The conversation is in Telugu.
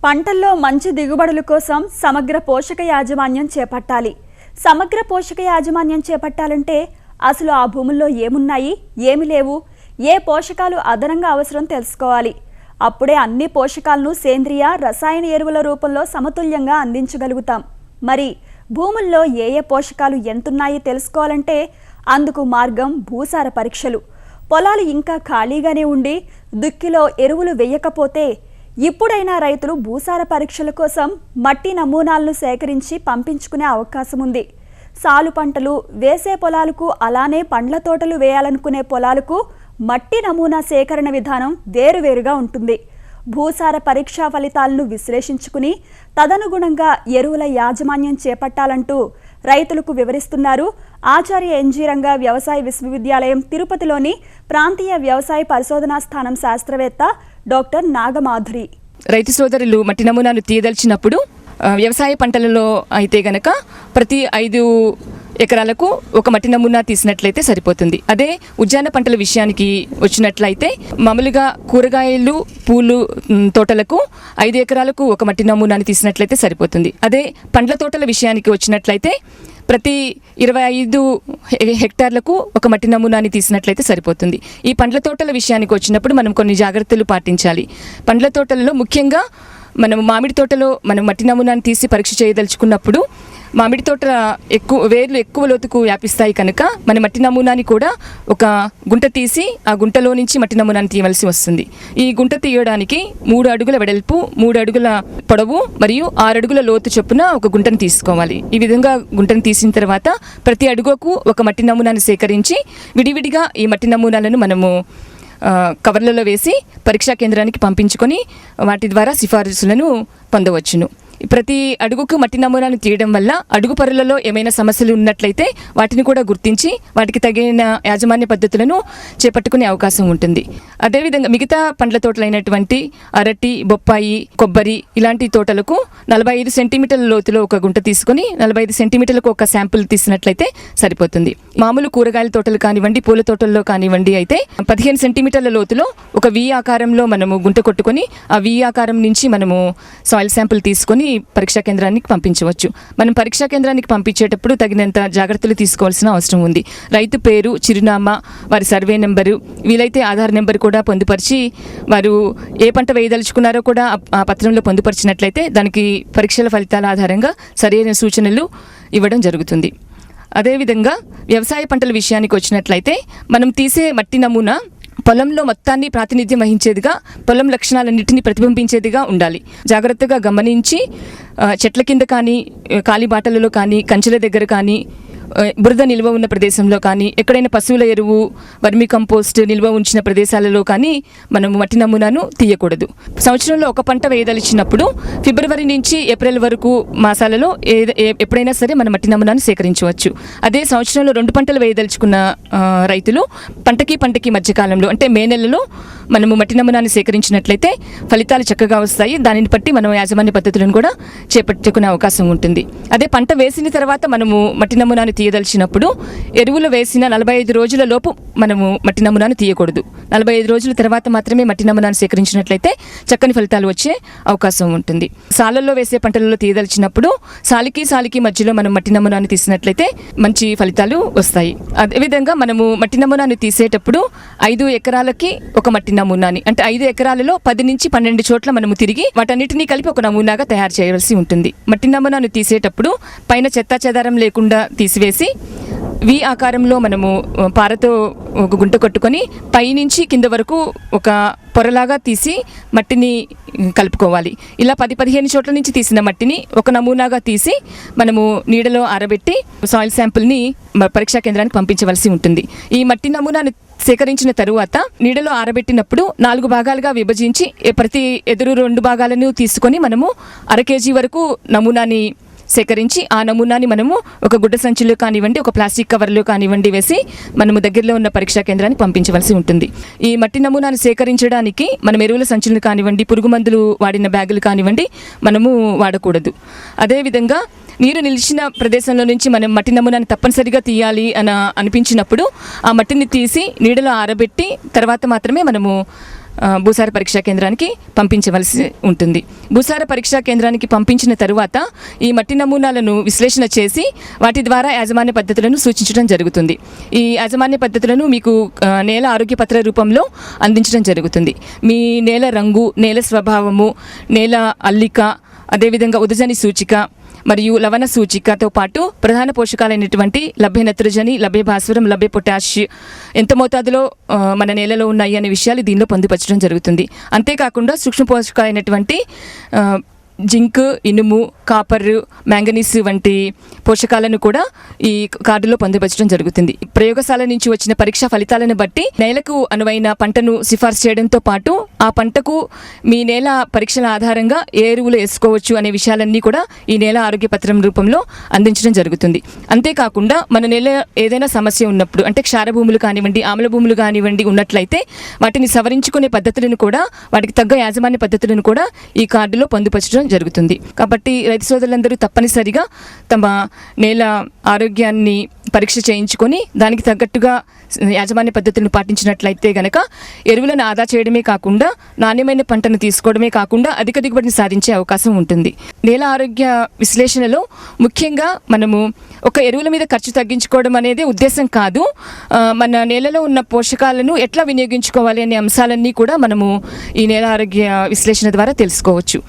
పంటల్లో మంచి దిగుబడుల కోసం సమగ్ర పోషక యాజమాన్యం చేపట్టాలి. సమగ్ర పోషక యాజమాన్యం చేపట్టాలంటే అసలు ఆ భూముల్లో ఏమున్నాయి, ఏమి లేవు, ఏ పోషకాలు అదనంగా అవసరం తెలుసుకోవాలి. అప్పుడే అన్ని పోషకాలను సేంద్రియ, రసాయన ఎరువుల రూపంలో సమతుల్యంగా అందించగలుగుతాం. మరి భూముల్లో ఏ ఏ పోషకాలు ఎంతున్నాయి తెలుసుకోవాలంటే అందుకు మార్గం భూసార పరీక్షలు. పొలాలు ఇంకా ఖాళీగానే ఉండి దుక్కిలో ఎరువులు వేయకపోతే ఇప్పుడైనా రైతులు భూసార పరీక్షల కోసం మట్టి నమూనాలను సేకరించి పంపించుకునే అవకాశం ఉంది. సాలు పంటలు వేసే పొలాలకు, అలానే పండ్ల తోటలు వేయాలనుకునే పొలాలకు మట్టి నమూనా సేకరణ విధానం వేరువేరుగా ఉంటుంది. భూసార పరీక్షా ఫలితాలను విశ్లేషించుకుని తదనుగుణంగా ఎరువుల యాజమాన్యం చేపట్టాలంటూ రైతులకు వివరిస్తున్నారు ఆచార్య ఎన్జీ రంగా వ్యవసాయ విశ్వవిద్యాలయం తిరుపతిలోని ప్రాంతీయ వ్యవసాయ పరిశోధనా స్థానం శాస్త్రవేత్త డాక్టర్ నాగమాధురి. రైతు సోదరులు మట్టి నమూనాను తీయదలిచినప్పుడు వ్యవసాయ పంటలలో అయితే గనక ప్రతి 5 ఎకరాలకు ఒక మట్టి నమూనా తీసినట్లయితే సరిపోతుంది. అదే ఉద్యాన పంటల విషయానికి వచ్చినట్లయితే మామూలుగా కూరగాయలు, పూలు తోటలకు 5 ఎకరాలకు ఒక మట్టి నమూనాని తీసినట్లయితే సరిపోతుంది. అదే పండ్ల తోటల విషయానికి వచ్చినట్లయితే ప్రతి 25 హెక్టార్లకు ఒక మట్టి నమూనాని తీసినట్లయితే సరిపోతుంది. ఈ పండ్ల తోటల విషయానికి వచ్చినప్పుడు మనం కొన్ని జాగ్రత్తలు పాటించాలి. పండ్ల తోటలలో ముఖ్యంగా మనం మామిడి తోటలో మనం మట్టి నమూనాని తీసి పరీక్ష చేయదలుచుకున్నప్పుడు మామిడి తోట వేర్లు ఎక్కువ లోతుకు వ్యాపిస్తాయి కనుక మన మట్టి నమూనాని కూడా ఒక గుంట తీసి ఆ గుంటలో నుంచి మట్టి నమూనాని తీయవలసి వస్తుంది. ఈ గుంట తీయడానికి 3 అడుగుల వెడల్పు, 3 అడుగుల పొడవు మరియు 6 అడుగుల లోతు చొప్పున ఒక గుంటను తీసుకోవాలి. ఈ విధంగా గుంటను తీసిన తర్వాత ప్రతి అడుగుకు ఒక మట్టి నమూనాని సేకరించి విడివిడిగా ఈ మట్టి నమూనాలను మనము కవర్లలో వేసి పరీక్షా కేంద్రానికి పంపించుకొని వాటి ద్వారా సిఫారసులను పొందవచ్చును. ప్రతి అడుగుకు మట్టి నమూనాను తీయడం వల్ల అడుగు పొరలలో ఏమైనా సమస్యలు ఉన్నట్లయితే వాటిని కూడా గుర్తించి వాటికి తగిన యాజమాన్య పద్ధతులను చేపట్టుకునే అవకాశం ఉంటుంది. అదేవిధంగా మిగతా పండ్ల తోటలైనటువంటి అరటి, బొప్పాయి, కొబ్బరి ఇలాంటి తోటలకు 45 సెంటీమీటర్ల లోతులో ఒక గుంట తీసుకొని 45 సెంటీమీటర్లకు ఒక శాంపుల్ తీసినట్లయితే సరిపోతుంది. మామూలు కూరగాయల తోటలు కానివ్వండి, పూల తోటల్లో కానివ్వండి అయితే 15 సెంటీమీటర్ల లోతులో ఒక వి ఆకారంలో మనము గుంట కొట్టుకొని ఆ వి ఆకారం నుంచి మనము సాయిల్ శాంపుల్ తీసుకొని పరీక్షా కేంద్రానికి పంపించవచ్చు. మనం పరీక్షా కేంద్రానికి పంపించేటప్పుడు తగినంత జాగ్రత్తలు తీసుకోవాల్సిన అవసరం ఉంది. రైతు పేరు, చిరునామా, వారి సర్వే నెంబరు, వీలైతే ఆధార్ నెంబర్ కూడా పొందుపరిచి వారు ఏ పంట వేయదలుచుకున్నారో కూడా ఆ పత్రంలో పొందుపరిచినట్లయితే దానికి పరీక్షల ఫలితాల ఆధారంగా సరైన సూచనలు ఇవ్వడం జరుగుతుంది. అదేవిధంగా వ్యవసాయ పంటల విషయానికి వచ్చినట్లయితే మనం తీసే మట్టి నమూనా పొలంలో మొత్తాన్ని ప్రాతినిధ్యం వహించేదిగా, పొలం లక్షణాలన్నింటినీ ప్రతిబింబించేదిగా ఉండాలి. జాగ్రత్తగా గమనించి చెట్ల కింద కానీ, కాలి బాటలలో కానీ, కంచెల దగ్గర కానీ, బురద నిల్వ ఉన్న ప్రదేశంలో కానీ, ఎక్కడైనా పశువుల ఎరువు, వర్మి కంపోస్ట్ నిల్వ ఉంచిన ప్రదేశాలలో కానీ మనము మట్టి నమూనాను తీయకూడదు. సంవత్సరంలో ఒక పంట వేయదలిచినప్పుడు ఫిబ్రవరి నుంచి ఏప్రిల్ వరకు మాసాలలో ఎప్పుడైనా సరే మన మట్టి నమూనాను సేకరించవచ్చు. అదే సంవత్సరంలో 2 పంటలు వేయదలుచుకున్న రైతులు పంటకి మధ్యకాలంలో అంటే మే నెలలో మనము మట్టి నమూనాన్ని సేకరించినట్లయితే ఫలితాలు చక్కగా వస్తాయి. దానిని బట్టి మనం యాజమాన్య పద్ధతులను కూడా చేపట్టుకునే అవకాశం ఉంటుంది. అదే పంట వేసిన తర్వాత మనము మట్టి నమూనాను తీయదలిచినప్పుడు ఎరువులు వేసిన 45 రోజుల లోపు మనము మట్టి నమూనాను తీయకూడదు. 45 రోజుల తర్వాత మాత్రమే మట్టి నమూనాను సేకరించినట్లయితే చక్కని ఫలితాలు వచ్చే అవకాశం ఉంటుంది. సాలల్లో వేసే పంటలలో తీయదలిచినప్పుడు సాలికి మధ్యలో మనం మట్టి నమూనాను తీసినట్లయితే మంచి ఫలితాలు వస్తాయి. అదేవిధంగా మనము మట్టి నమూనాను తీసేటప్పుడు 5 ఎకరాలకి ఒక మట్టి నమూనాని అంటే 5 ఎకరాలలో 10 నుంచి 12 చోట్ల మనము తిరిగి వాటన్నిటినీ కలిపి ఒక నమూనాగా తయారు చేయవలసి ఉంటుంది. మట్టి నమూనాను తీసేటప్పుడు పైన చెత్తా చెదారం లేకుండా తీసివేసి వి ఆకారంలో మనము పారతో ఒక గుంట కొట్టుకొని పైనుంచి కింద వరకు ఒక పొరలాగా తీసి మట్టిని కలుపుకోవాలి. ఇలా 10-15 చోట్ల నుంచి తీసిన మట్టిని ఒక నమూనాగా తీసి మనము నీడలో ఆరబెట్టి సాయిల్ శాంపుల్ని పరీక్షా కేంద్రానికి పంపించవలసి ఉంటుంది. ఈ మట్టి నమూనాను సేకరించిన తరువాత నీడలో ఆరబెట్టినప్పుడు 4 భాగాలుగా విభజించి ప్రతి ఎదురు 2 భాగాలను తీసుకొని మనము 1/2 kg వరకు నమూనాని సేకరించి ఆ నమూనాని మనము ఒక గుడ్డ సంచిలో కానివ్వండి, ఒక ప్లాస్టిక్ కవర్లో కానివ్వండి వేసి మనము దగ్గరలో ఉన్న పరీక్షా కేంద్రానికి పంపించవలసి ఉంటుంది. ఈ మట్టి నమూనాను సేకరించడానికి మనం ఎరువుల సంచులను కానివ్వండి, పురుగు మందులు వాడిన బ్యాగులు కానివ్వండి మనము వాడకూడదు. అదేవిధంగా నీరు నిలిచిన ప్రదేశంలో నుంచి మనం మట్టి నమూనాని తప్పనిసరిగా తీయాలి అని అనిపించినప్పుడు ఆ మట్టిని తీసి నీడలో ఆరబెట్టి తర్వాత మాత్రమే మనము భూసార పరీక్షా కేంద్రానికి పంపించవలసి ఉంటుంది. భూసార పరీక్షా కేంద్రానికి పంపించిన తరువాత ఈ మట్టి నమూనాలను విశ్లేషణ చేసి వాటి ద్వారా యాజమాన్య పద్ధతులను సూచించడం జరుగుతుంది. ఈ యాజమాన్య పద్ధతులను మీకు నేల ఆరోగ్య పత్ర రూపంలో అందించడం జరుగుతుంది. మీ నేల రంగు, నేల స్వభావము, నేల అల్లిక, అదేవిధంగా ఉదజని సూచిక మరియు లవణ సూచికతో పాటు ప్రధాన పోషకాలైనటువంటి లభ్య నత్రజని, లభ్య భాస్వరం, లభ్య పొటాష్ ఎంత మోతాదులో మన నేలలో ఉన్నాయి అనే విషయాలు దీనిలో పొందుపరచడం జరుగుతుంది. అంతేకాకుండా సూక్ష్మ పోషకాలైనటువంటి జింక్, ఇనుము, కాపర్, మ్యాంగనీస్ వంటి పోషకాలను కూడా ఈ కార్డులో పొందుపరచడం జరుగుతుంది. ప్రయోగశాల నుంచి వచ్చిన పరీక్షా ఫలితాలను బట్టి నేలకు అనువైన పంటను సిఫార్సు చేయడంతో పాటు ఆ పంటకు మీ నేల పరీక్షల ఆధారంగా ఏ ఎరువులు వేసుకోవచ్చు అనే విషయాలన్నీ కూడా ఈ నేల ఆరోగ్య పత్రం రూపంలో అందించడం జరుగుతుంది. అంతేకాకుండా మన నేల ఏదైనా సమస్య ఉన్నప్పుడు, అంటే క్షార భూములు కానివ్వండి, ఆమ్ల భూములు కానివ్వండి ఉన్నట్లయితే వాటిని సవరించుకునే పద్ధతులను కూడా, వాటికి తగ్గ యాజమాన్య పద్ధతులను కూడా ఈ కార్డులో పొందుపరచడం జరుగుతుంది. కాబట్టి రైతు సోదరులందరూ తప్పనిసరిగా తమ నేల ఆరోగ్యాన్ని పరీక్ష చేయించుకొని దానికి తగ్గట్టుగా యాజమాన్య పద్ధతులను పాటించినట్లయితే గనక ఎరువులను ఆదా చేయడమే కాకుండా నాణ్యమైన పంటను తీసుకోవడమే కాకుండా అధిక దిగుబడిని సాధించే అవకాశం ఉంటుంది. నేల ఆరోగ్య విశ్లేషణలో ముఖ్యంగా మనము ఒక ఎరువుల మీద ఖర్చు తగ్గించుకోవడం అనేది ఉద్దేశం కాదు. మన నేలలో ఉన్న పోషకాలను ఎట్లా వినియోగించుకోవాలి అనే అంశాలన్నీ కూడా మనము ఈ నేల ఆరోగ్య విశ్లేషణ ద్వారా తెలుసుకోవచ్చు.